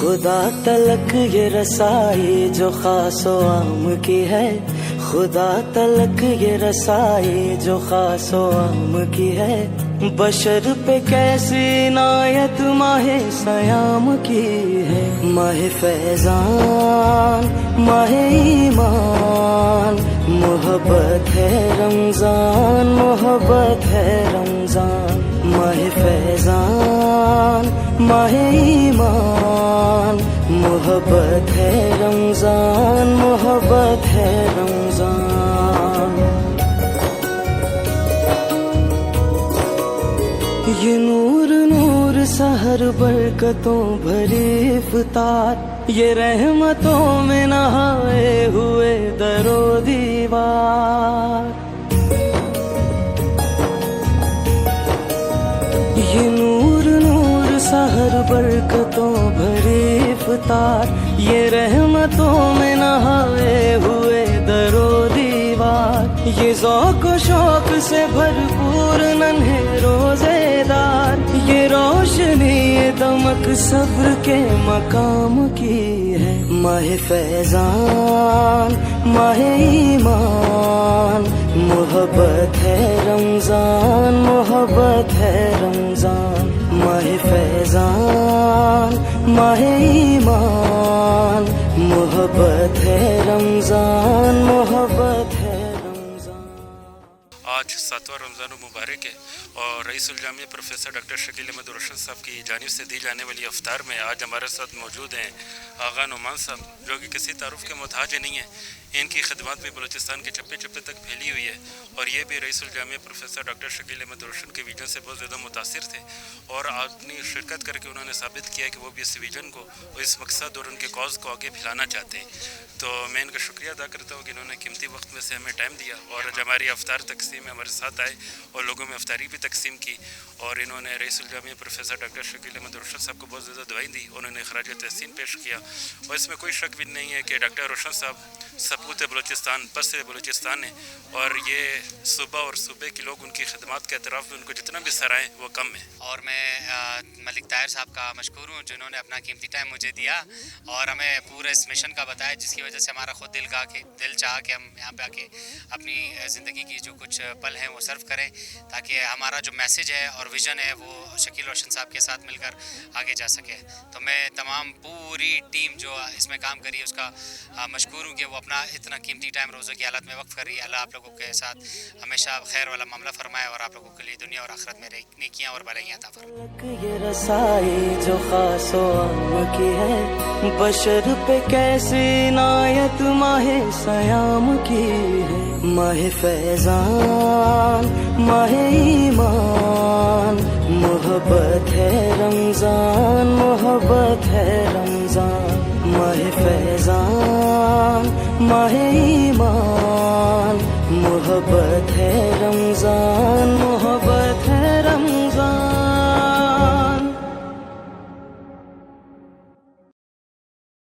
خدا تلک یہ رسائی جو خاص و عام کی ہے، خدا تلک یہ رسائی جو خاص و عام کی ہے، بشر پہ کیسی عنایت ماہ سیام کی ہے۔ ماہ فیضان، ماہ ایمان، محبت ہے رمضان، محبت ہے رمضان۔ ماہ فیضان، ماہ ایمان، محبت ہے رمضان، محبت ہے رمضان۔ یہ نور نور سحر برکتوں بھری افطار، یہ رحمتوں میں نہائے ہوئے در و دیوار۔ یہ نور نور سحر برکتوں بھری افطار، یہ رحمتوں میں نہائے ہوئے در و دیوار۔ یہ ذوق و شوق سے بھرپور ننھے روزے دار، یہ روشنی یہ دمک صبر کے مقام کی ہے۔ ماہ فیضان، ماہ ایمان، محبت ہے رمضان، محبت ہے رمضان۔ ماہ فیضان، ماہ ایمان، محبت ہے رمضان، محبت ہے رمضان۔ آج 7واں رمضان المبارک ہے اور رئیس الجامعہ پروفیسر ڈاکٹر شکیل احمد روشن صاحب کی جانب سے دی جانے والی افطار میں آج ہمارے ساتھ موجود ہیں آغا نعمان صاحب، جو کہ کسی تعارف کے محتاج نہیں ہیں۔ ان کی خدمات بھی بلوچستان کے چپے چپے تک پھیلی ہوئی ہے اور یہ بھی رئیس الجامعہ پروفیسر ڈاکٹر شکیل احمد روشن کے ویژن سے بہت زیادہ متاثر تھے اور اپنی شرکت کر کے انہوں نے ثابت کیا کہ وہ بھی اس ویژن کو اور اس مقصد اور ان کے کاز کو آگے پھیلانا چاہتے ہیں۔ تو میں ان کا شکریہ ادا کرتا ہوں کہ انہوں نے قیمتی وقت میں سے ہمیں ٹائم دیا اور آج ہماری افطار تقسیم میں ہمارے ساتھ آئے اور لوگوں میں افطاری بھی تقسیم کی، اور انہوں نے رئیس الجامعہ پروفیسر ڈاکٹر شکیل احمد روشن صاحب کو بہت زیادہ دعائیں دی، انہوں نے خراج تحسین پیش کیا، اور اس میں کوئی شک بھی نہیں ہے کہ ڈاکٹر روشن صاحب سپوت بلوچستان، پس بلوچستان ہے، اور یہ صوبہ اور صوبے کے لوگ ان کی خدمات کے اعتراف میں ان کو جتنا بھی سرائیں وہ کم ہے۔ اور میں ملک طاہر صاحب کا مشکور ہوں جنہوں نے اپنا قیمتی ٹائم مجھے دیا اور ہمیں پورے اس مشن کا بتایا، جس کی وجہ سے ہمارا خود دل چاہا کہ ہم یہاں پہ آ کے اپنی زندگی کی جو کچھ پل ہیں وہ سرو کریں، تاکہ ہمارا جو میسیج ہے اور ویژن ہے وہ شکیل روشن صاحب کے ساتھ مل کر آگے جا سکے۔ تو میں تمام پوری ٹیم جو اس میں کام کری ہے اس کا مشکور ہوں کہ وہ اپنا اتنا قیمتی ٹائم روزے کی حالت میں وقف کر رہی ہے۔ اللہ آپ لوگوں کے ساتھ ہمیشہ خیر والا معاملہ فرمائے اور آپ لوگوں کے لیے دنیا اور آخرت میں نیکیاں اور بھلائیاں عطا فرمائے۔ یہ رسائی جو خاص و عام کی ہے، بشر پہ کیسی عنایت ماہ سیام کی ہے۔ ماہ فیضان، ماہ ایمان، محبت ہے رمضان، محبت ہے رمضان۔ ماہ فیضان، ماہ